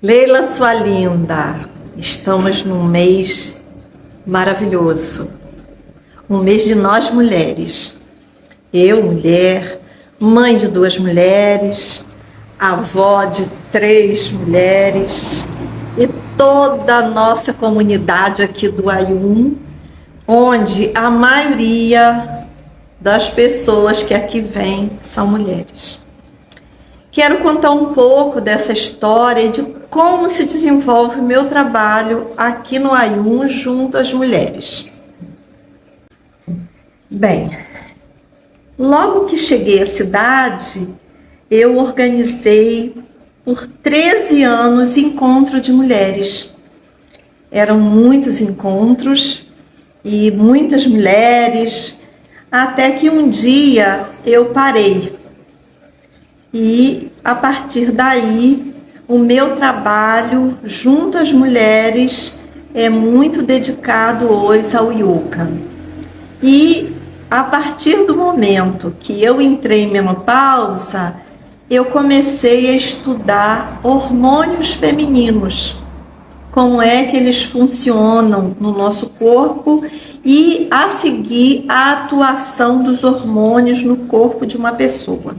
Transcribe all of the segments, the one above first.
Leila, sua linda, estamos num mês maravilhoso, um mês de nós mulheres. Eu, mulher, mãe de 2 mulheres, avó de 3 mulheres e toda a nossa comunidade aqui do Ayum, onde a maioria das pessoas que aqui vêm são mulheres. Quero contar um pouco dessa história e de como se desenvolve o meu trabalho aqui no Ayum junto às mulheres. Bem, logo que cheguei à cidade, eu organizei por 13 anos encontro de mulheres. Eram muitos encontros e muitas mulheres, até que um dia eu parei. E a partir daí, o meu trabalho junto às mulheres é muito dedicado hoje ao yoga. E a partir do momento que eu entrei em menopausa, eu comecei a estudar hormônios femininos, como é que eles funcionam no nosso corpo e a seguir a atuação dos hormônios no corpo de uma pessoa.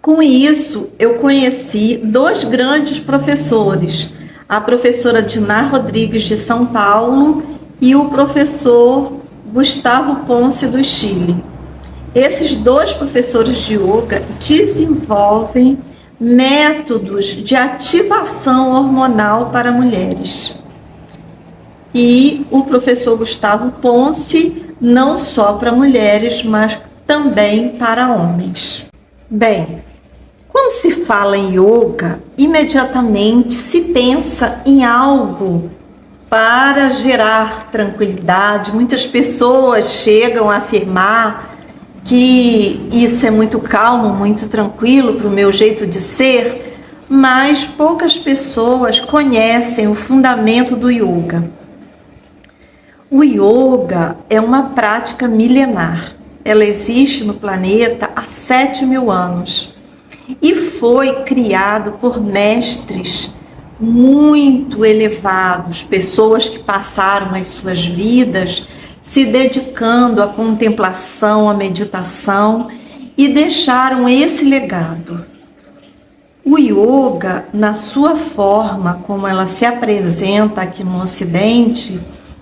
Com isso, eu conheci 2 grandes professores, a professora Diná Rodrigues de São Paulo e o professor Gustavo Ponce do Chile. Esses 2 professores de yoga desenvolvem métodos de ativação hormonal para mulheres. E o professor Gustavo Ponce não só para mulheres, mas também para homens. Bem, quando se fala em yoga, imediatamente se pensa em algo para gerar tranquilidade. Muitas pessoas chegam a afirmar que isso é muito calmo, muito tranquilo para o meu jeito de ser, mas poucas pessoas conhecem o fundamento do yoga. O yoga é uma prática milenar. Ela existe no planeta há 7.000 anos e foi criado por mestres muito elevados, pessoas que passaram as suas vidas se dedicando à contemplação, à meditação e deixaram esse legado. O yoga, na sua forma como ela se apresenta aqui no Ocidente,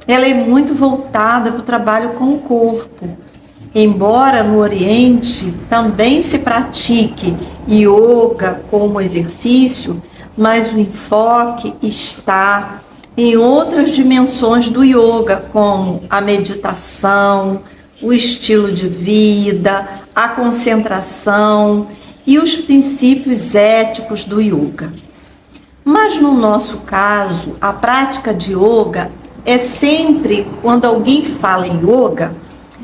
ela é muito voltada para o trabalho com o corpo. Embora no Oriente também se pratique yoga como exercício, mas o enfoque está em outras dimensões do yoga, como a meditação, o estilo de vida, a concentração e os princípios éticos do yoga. Mas no nosso caso, a prática de yoga é sempre, quando alguém fala em yoga,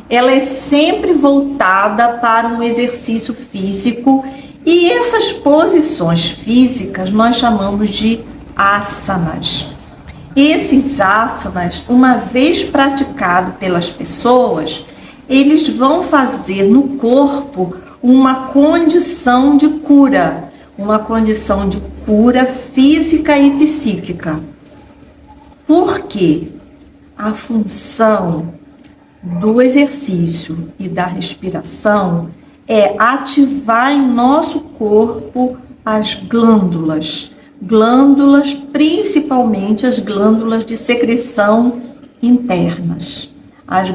ela é sempre voltada para um exercício físico e essas posições físicas nós chamamos de asanas. Esses asanas, uma vez praticado pelas pessoas, eles vão fazer no corpo uma condição de cura física e psíquica. Por quê? A função do exercício e da respiração é ativar em nosso corpo as glândulas, principalmente as glândulas de secreção internas, as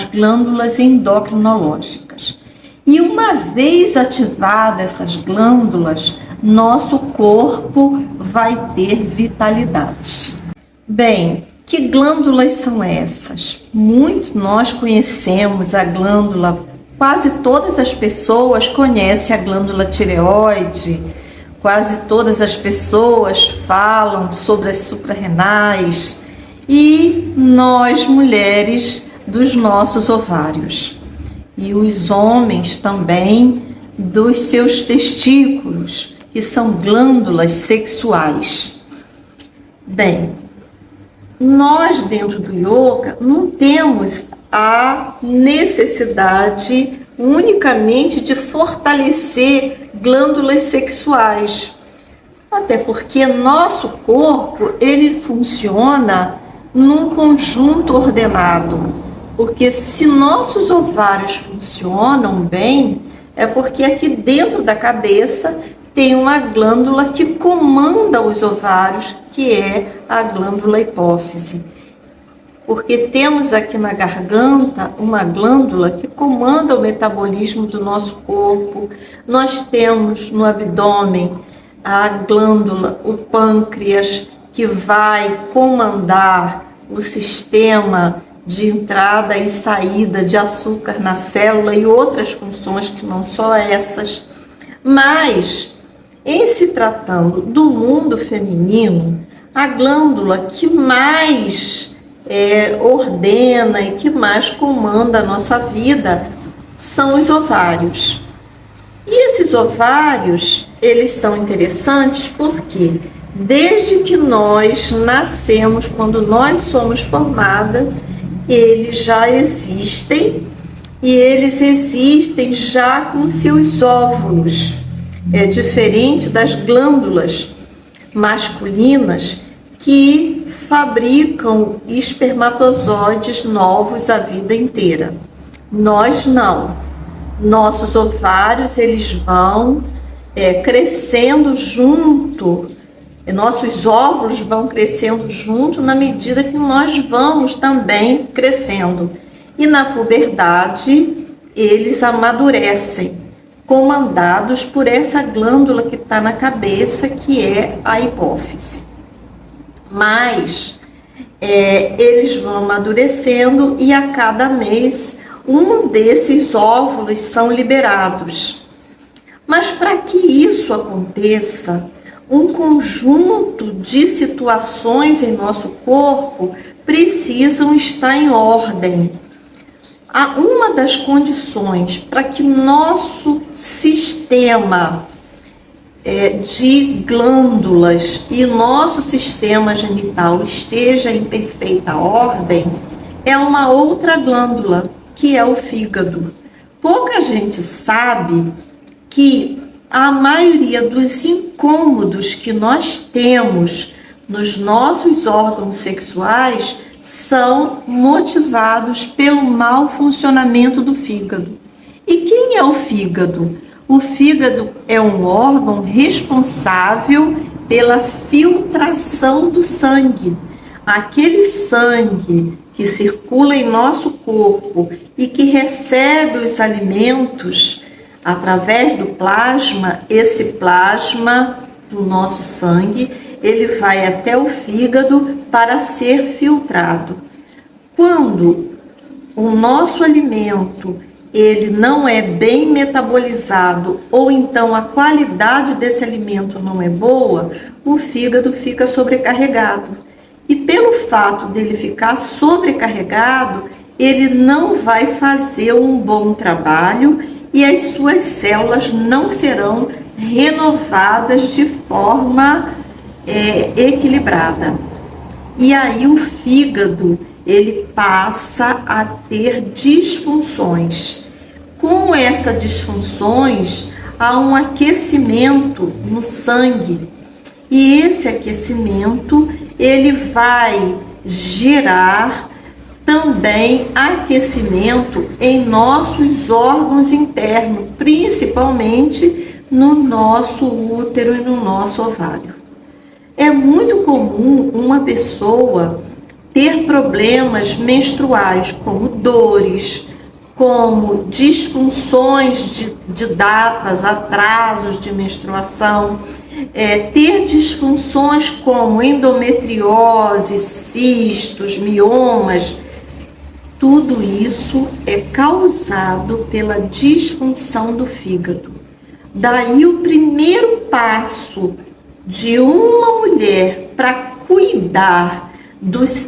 glândulas endocrinológicas. E uma vez ativadas essas glândulas, nosso corpo vai ter vitalidade. Bem, que glândulas são essas? Nós conhecemos a glândula, quase todas as pessoas conhecem a glândula tireoide, quase todas as pessoas falam sobre as suprarrenais e nós, mulheres, dos nossos ovários. E os homens também dos seus testículos, que são glândulas sexuais. Bem, nós dentro do yoga não temos a necessidade unicamente de fortalecer glândulas sexuais. Até porque nosso corpo, ele funciona num conjunto ordenado. Porque se nossos ovários funcionam bem, é porque aqui dentro da cabeça tem uma glândula que comanda os ovários, que é a glândula hipófise. Porque temos aqui na garganta uma glândula que comanda o metabolismo do nosso corpo. Nós temos no abdômen a glândula, o pâncreas, que vai comandar o sistema de entrada e saída de açúcar na célula e outras funções que não só essas. Mas, em se tratando do mundo feminino, a glândula que mais ordena e que mais comanda a nossa vida são os ovários. E esses ovários, eles são interessantes porque desde que nós nascemos, quando nós somos formadas, eles já existem e eles existem já com seus óvulos. É diferente das glândulas masculinas que fabricam espermatozoides novos a vida inteira. Nós não. Nossos ovários, eles vão crescendo junto, nossos óvulos vão crescendo junto na medida que nós vamos também crescendo. E na puberdade, eles amadurecem, comandados por essa glândula que está na cabeça, que é a hipófise. Mas eles vão amadurecendo e a cada mês um desses óvulos são liberados. Mas para que isso aconteça, um conjunto de situações em nosso corpo precisam estar em ordem. Uma das condições para que nosso sistema de glândulas e nosso sistema genital esteja em perfeita ordem é uma outra glândula, que é o fígado. Pouca gente sabe que a maioria dos incômodos que nós temos nos nossos órgãos sexuais são motivados pelo mau funcionamento do fígado. E quem é o fígado? O fígado é um órgão responsável pela filtração do sangue. Aquele sangue que circula em nosso corpo e que recebe os alimentos através do plasma, esse plasma do nosso sangue, ele vai até o fígado para ser filtrado. Quando o nosso alimento ele não é bem metabolizado ou então a qualidade desse alimento não é boa, o fígado fica sobrecarregado. E pelo fato dele ficar sobrecarregado, ele não vai fazer um bom trabalho e as suas células não serão renovadas de forma equilibrada. E aí o fígado, ele passa a ter disfunções. Com essas disfunções, há um aquecimento no sangue. E esse aquecimento, ele vai gerar também aquecimento em nossos órgãos internos, principalmente no nosso útero e no nosso ovário. É muito comum uma pessoa ter problemas menstruais, como dores, como disfunções de datas, atrasos de menstruação, ter disfunções como endometriose, cistos, miomas. Tudo isso é causado pela disfunção do fígado. Daí o primeiro passo de uma mulher para cuidar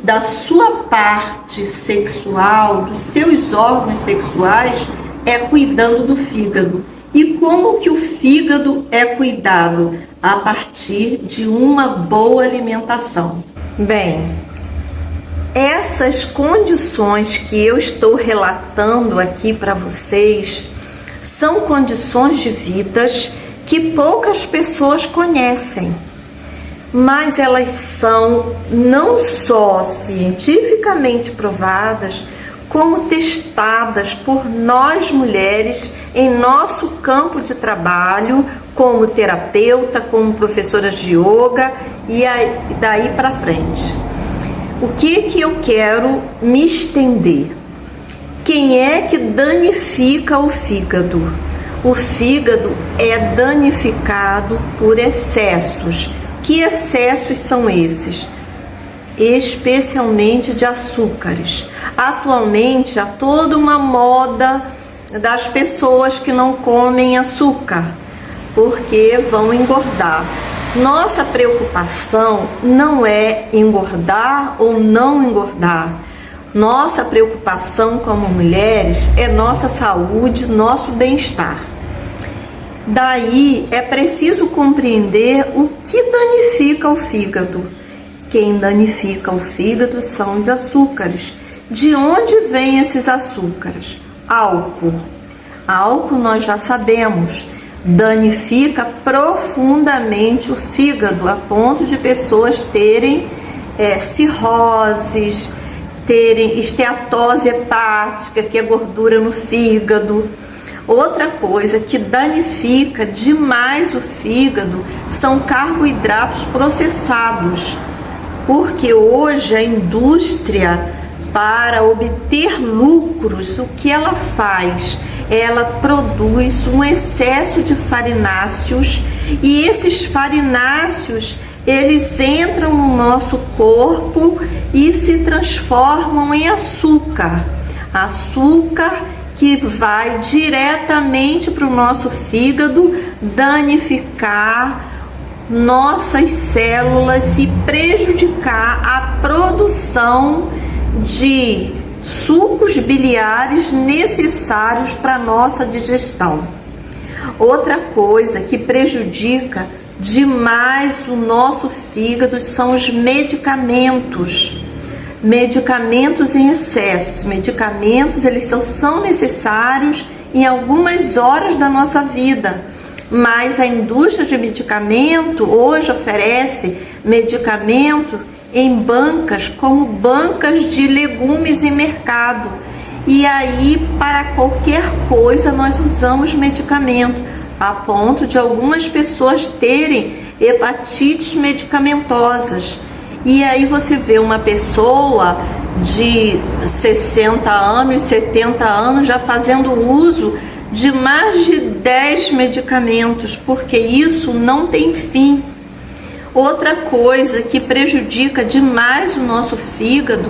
da sua parte sexual, dos seus órgãos sexuais, é cuidando do fígado. E como que o fígado é cuidado? A partir de uma boa alimentação. Bem, essas condições que eu estou relatando aqui para vocês são condições de vidas que poucas pessoas conhecem. mas elas são não só cientificamente provadas, como testadas por nós mulheres em nosso campo de trabalho, como terapeuta, como professoras de yoga e daí para frente. O que eu quero me estender? Quem é que danifica o fígado? O fígado é danificado por excessos. Que excessos são esses? Especialmente de açúcares. Atualmente há toda uma moda das pessoas que não comem açúcar, porque vão engordar. Nossa preocupação não é engordar ou não engordar. Nossa preocupação como mulheres é nossa saúde, nosso bem-estar. Daí é preciso compreender o que danifica o fígado. Quem danifica o fígado são os açúcares. De onde vêm esses açúcares? Álcool. Álcool nós já sabemos, danifica profundamente o fígado, a ponto de pessoas terem cirroses, terem esteatose hepática, que é gordura no fígado. Outra coisa que danifica demais o fígado são carboidratos processados, porque hoje a indústria, para obter lucros, o que ela faz? Ela produz um excesso de farináceos, e esses farináceos eles entram no nosso corpo e se transformam em açúcar. Açúcar que vai diretamente para o nosso fígado danificar nossas células e prejudicar a produção de sucos biliares necessários para a nossa digestão. Outra coisa que prejudica demais o nosso fígado são os medicamentos. Medicamentos em excesso. Medicamentos, eles são necessários em algumas horas da nossa vida, mas a indústria de medicamento hoje oferece medicamento em bancas, como bancas de legumes em mercado, e aí para qualquer coisa nós usamos medicamento, a ponto de algumas pessoas terem hepatites medicamentosas. E aí você vê uma pessoa de 60 anos, 70 anos já fazendo uso de mais de 10 medicamentos, porque isso não tem fim. Outra coisa que prejudica demais o nosso fígado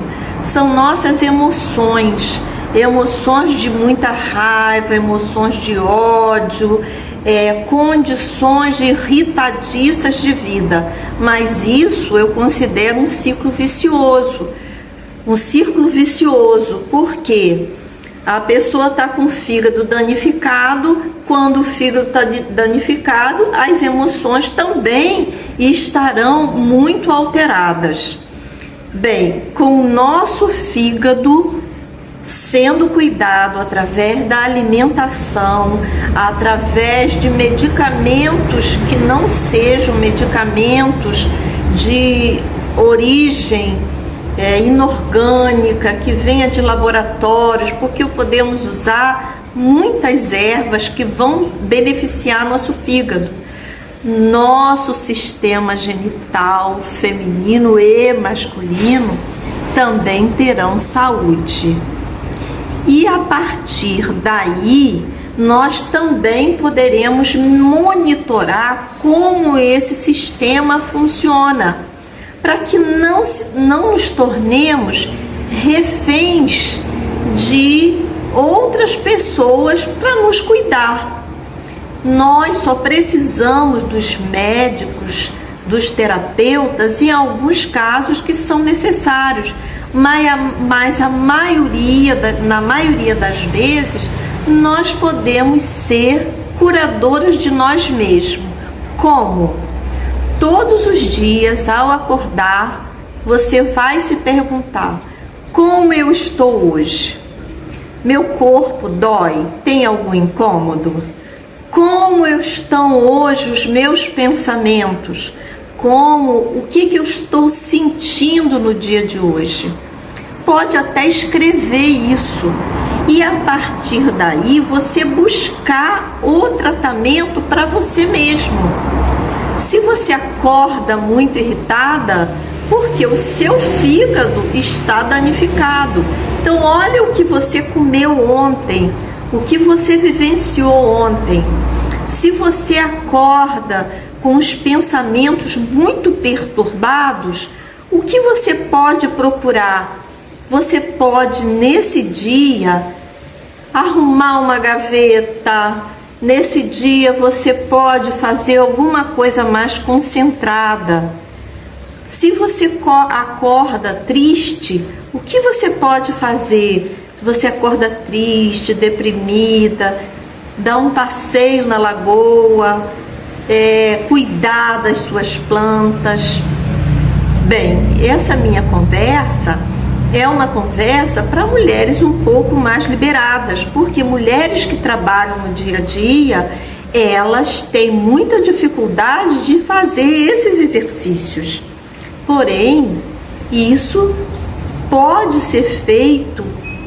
são nossas emoções. Emoções de muita raiva, emoções de ódio, condições irritadiças de vida. Mas isso eu considero um ciclo vicioso. Um círculo vicioso, porque a pessoa está com o fígado danificado. Quando o fígado está danificado, as emoções também estarão muito alteradas. Bem, com o nosso fígado sendo cuidado através da alimentação, através de medicamentos que não sejam medicamentos de origem inorgânica, que venha de laboratórios, porque podemos usar muitas ervas que vão beneficiar nosso fígado. Nosso sistema genital feminino e masculino também terão saúde. E a partir daí, nós também poderemos monitorar como esse sistema funciona, para que não nos tornemos reféns de outras pessoas para nos cuidar. Nós só precisamos dos médicos, dos terapeutas, em alguns casos que são necessários, mas na maioria das vezes nós podemos ser curadoras de nós mesmos. Como? Todos os dias, ao acordar, você vai se perguntar: como eu estou hoje? Meu corpo dói? Tem algum incômodo? Como estão hoje os meus pensamentos? o que eu estou sentindo no dia de hoje. Pode até escrever isso e a partir daí você buscar o tratamento para você mesmo. Se você acorda muito irritada, porque o seu fígado está danificado. Então olha o que você comeu ontem, o que você vivenciou ontem. Se você acorda com os pensamentos muito perturbados, o que você pode procurar? Você pode, nesse dia, arrumar uma gaveta. Nesse dia, você pode fazer alguma coisa mais concentrada. Se você acorda triste, o que você pode fazer? Se você acorda triste, deprimida, dá um passeio na lagoa, cuidar das suas plantas. Bem, essa minha conversa é uma conversa para mulheres um pouco mais liberadas, porque mulheres que trabalham no dia a dia, elas têm muita dificuldade de fazer esses exercícios. Porém, isso pode ser feito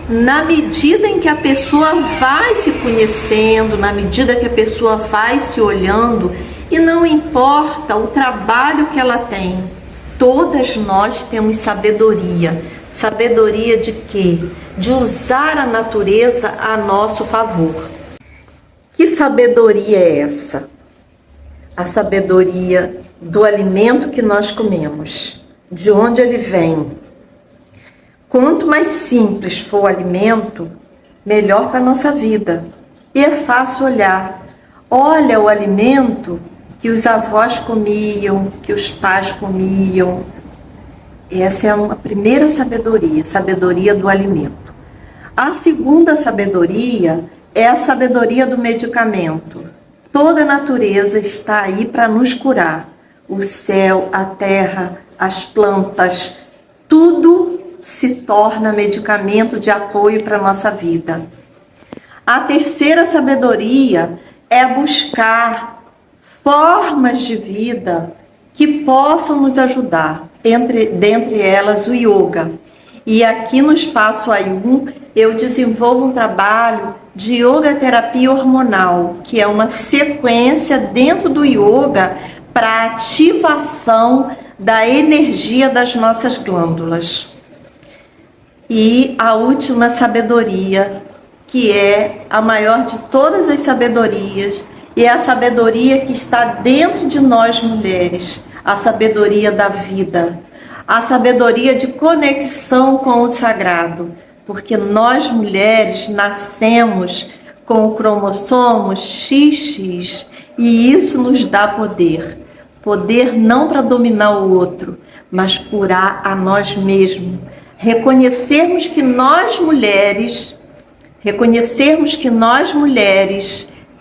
na medida em que a pessoa vai se conhecendo, na medida que a pessoa vai se olhando, e não importa o trabalho que ela tem. Todas nós temos sabedoria. Sabedoria de quê? De usar a natureza a nosso favor. Que sabedoria é essa? A sabedoria do alimento que nós comemos, de onde ele vem. Quanto mais simples for o alimento, melhor para a nossa vida. E é fácil olhar. Olha o alimento que os avós comiam, que os pais comiam. Essa é uma primeira sabedoria, sabedoria do alimento. A segunda sabedoria é a sabedoria do medicamento. Toda a natureza está aí para nos curar. O céu, a terra, as plantas, tudo se torna medicamento de apoio para a nossa vida. A terceira sabedoria é buscar formas de vida que possam nos ajudar, dentre elas o yoga. E aqui no Espaço Ayurveda eu desenvolvo um trabalho de yoga terapia hormonal, que é uma sequência dentro do yoga para ativação da energia das nossas glândulas. E a última sabedoria, que é a maior de todas as sabedorias, e é a sabedoria que está dentro de nós mulheres, a sabedoria da vida, a sabedoria de conexão com o sagrado, porque nós mulheres nascemos com o cromossomo XX e isso nos dá poder. Poder não para dominar o outro, mas curar a nós mesmos. Reconhecermos que nós mulheres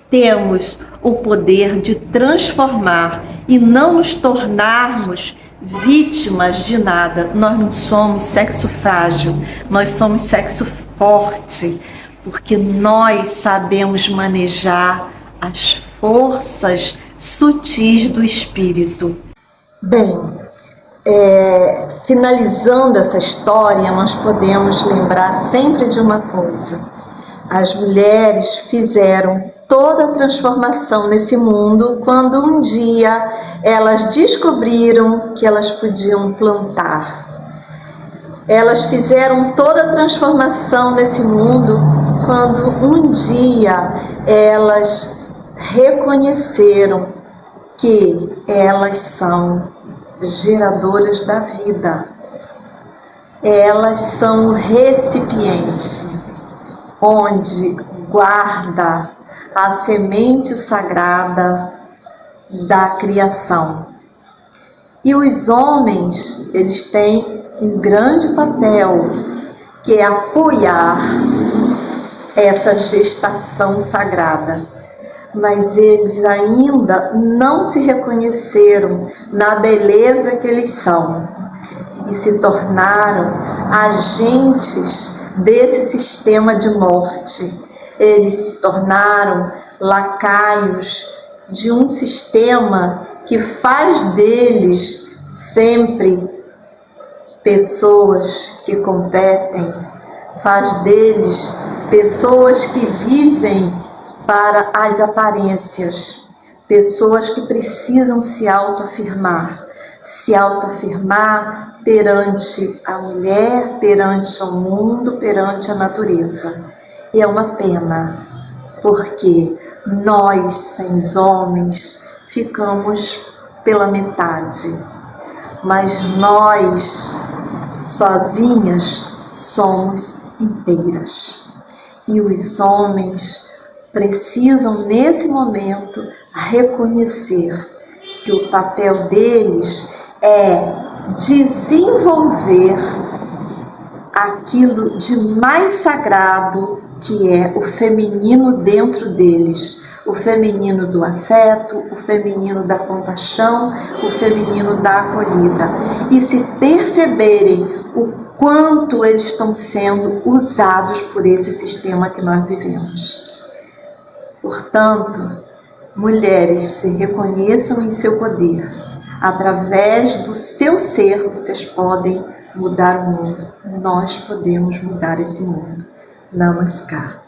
temos o poder de transformar e não nos tornarmos vítimas de nada. Nós não somos sexo frágil, nós somos sexo forte, porque nós sabemos manejar as forças sutis do espírito. Bem, finalizando essa história, nós podemos lembrar sempre de uma coisa: as mulheres fizeram toda a transformação nesse mundo quando um dia elas descobriram que elas podiam plantar. Elas fizeram toda a transformação nesse mundo quando um dia elas reconheceram que elas são geradoras da vida. Elas são o recipiente onde guarda a semente sagrada da criação. E os homens, eles têm um grande papel, que é apoiar essa gestação sagrada. Mas eles ainda não se reconheceram na beleza que eles são e se tornaram agentes desse sistema de morte. Eles se tornaram lacaios de um sistema que faz deles sempre pessoas que competem, faz deles pessoas que vivem para as aparências, pessoas que precisam se autoafirmar perante a mulher, perante o mundo, perante a natureza. E é uma pena, porque nós, sem os homens, ficamos pela metade, mas nós, sozinhas, somos inteiras. E os homens precisam, nesse momento, reconhecer que o papel deles é desenvolver aquilo de mais sagrado que é o feminino dentro deles, o feminino do afeto, o feminino da compaixão, o feminino da acolhida, e se perceberem o quanto eles estão sendo usados por esse sistema que nós vivemos. Portanto, mulheres, se reconheçam em seu poder. Através do seu ser, vocês podem mudar o mundo. Nós podemos mudar esse mundo. Namaskar.